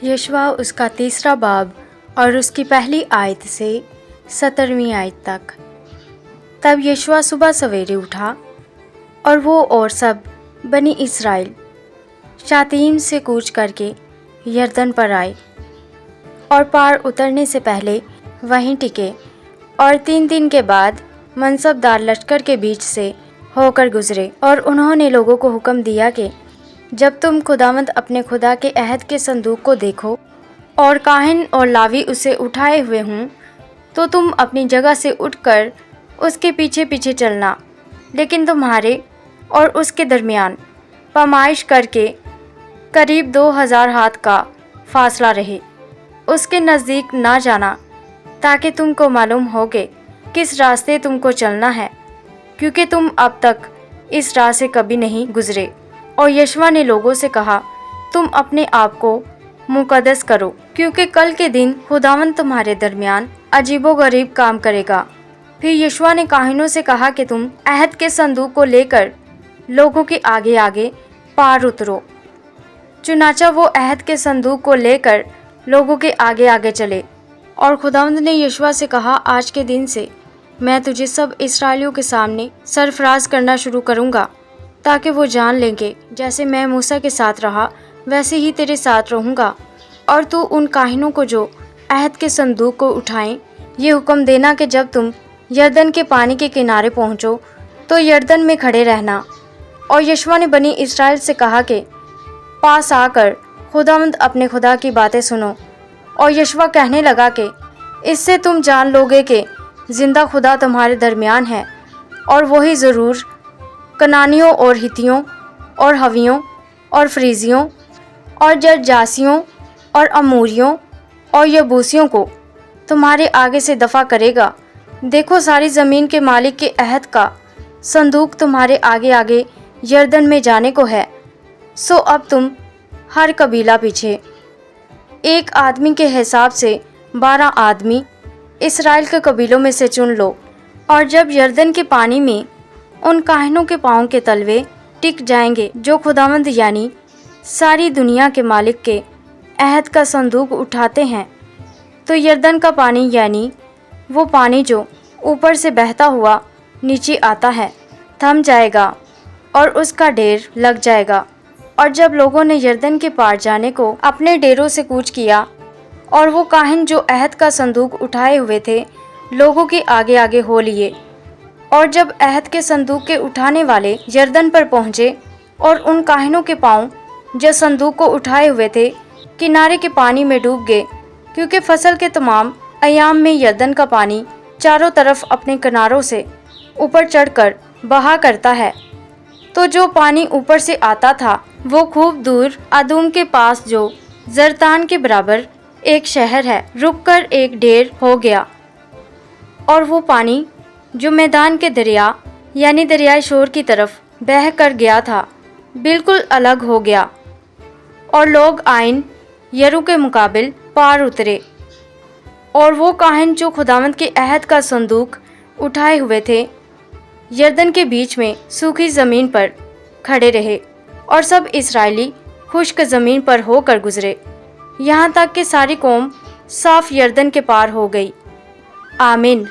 यशवा उसका तीसरा बाब और उसकी पहली आयत से 17वीं आयत तक। तब यशवा सुबह सवेरे उठा और वो और सब बनी इस्राएल शातीम से कूच करके यरदन पर आए और पार उतरने से पहले वहीं टिके और 3 दिन के बाद मनसबदार लश्कर के बीच से होकर गुजरे। और उन्होंने लोगों को हुक्म दिया कि जब तुम खुदावंद अपने खुदा के अहद के संदूक को देखो और काहिन और लावी उसे उठाए हुए हों, तो तुम अपनी जगह से उठकर उसके पीछे पीछे चलना, लेकिन तुम्हारे और उसके दरमियान पैमाइश करके करीब 2000 हाथ का फासला रहे। उसके नज़दीक ना जाना, ताकि तुमको मालूम हो कि किस रास्ते तुमको चलना है, क्योंकि तुम अब तक इस राह से कभी नहीं गुजरे। और यशवा ने लोगों से कहा, तुम अपने आप को मुकद्दस करो, क्योंकि कल के दिन खुदावंद तुम्हारे दरमियान अजीबोगरीब काम करेगा। फिर यशवा ने काहिनों से कहा कि तुम अहद के संदूक को लेकर लोगों के आगे आगे पार उतरो। चुनाचा वो अहद के संदूक को लेकर लोगों के आगे आगे चले। और खुदावंद ने यशवा से कहा, आज के दिन से मैं तुझे सब इस्राएलियों के सामने सरफराज करना शुरू करूँगा, ताकि वो जान लेंगे जैसे मैं मूसा के साथ रहा वैसे ही तेरे साथ रहूँगा। और तू उन काहिनों को जो अहद के संदूक को उठाएं, ये हुक्म देना कि जब तुम यरदन के पानी के किनारे पहुँचो तो यरदन में खड़े रहना। और यशवा ने बनी इस्राएल से कहा कि पास आकर खुदावंद अपने खुदा की बातें सुनो। और यशवा कहने लगा कि इससे तुम जान लोगे कि जिंदा खुदा तुम्हारे दरमियान है, और वही ज़रूर कनानियों और हितियों और हवियों और फ्रीजियों और जरजासियों और अमूरियों और यबूसियों को तुम्हारे आगे से दफ़ा करेगा। देखो, सारी ज़मीन के मालिक के अहद का संदूक तुम्हारे आगे आगे यरदन में जाने को है। सो अब तुम हर कबीला पीछे एक आदमी के हिसाब से 12 आदमी इस्राएल के कबीलों में से चुन लो। और जब यरदन के पानी में उन काहिनों के पाँव के तलवे टिक जाएंगे जो खुदावंद यानी सारी दुनिया के मालिक के अहद का संदूक उठाते हैं, तो यरदन का पानी यानी वो पानी जो ऊपर से बहता हुआ नीचे आता है थम जाएगा और उसका ढेर लग जाएगा। और जब लोगों ने यरदन के पार जाने को अपने डेरों से कूच किया और वो काहिन जो अहद का संदूक उठाए हुए थे लोगों के आगे आगे हो लिए, और जब अहद के संदूक के उठाने वाले यरदन पर पहुँचे और उन काहिनों के पाँव जो संदूक को उठाए हुए थे किनारे के पानी में डूब गए, क्योंकि फसल के तमाम अयाम में यरदन का पानी चारों तरफ अपने किनारों से ऊपर चढ़कर बहा करता है, तो जो पानी ऊपर से आता था वो खूब दूर अदूम के पास जो जरतान के बराबर एक शहर है रुककर एक ढेर हो गया। और वो पानी जो मैदान के दरिया यानी दरियाए शोर की तरफ बह कर गया था बिल्कुल अलग हो गया। और लोग आइन यरू के मुकाबिल पार उतरे। और वो काहिन जो खुदावंद के अहद का संदूक उठाए हुए थे यरदन के बीच में सूखी ज़मीन पर खड़े रहे, और सब इस्राएली खुश्क ज़मीन पर होकर गुजरे, यहाँ तक कि सारी कौम साफ यरदन के पार हो गई। आमीन।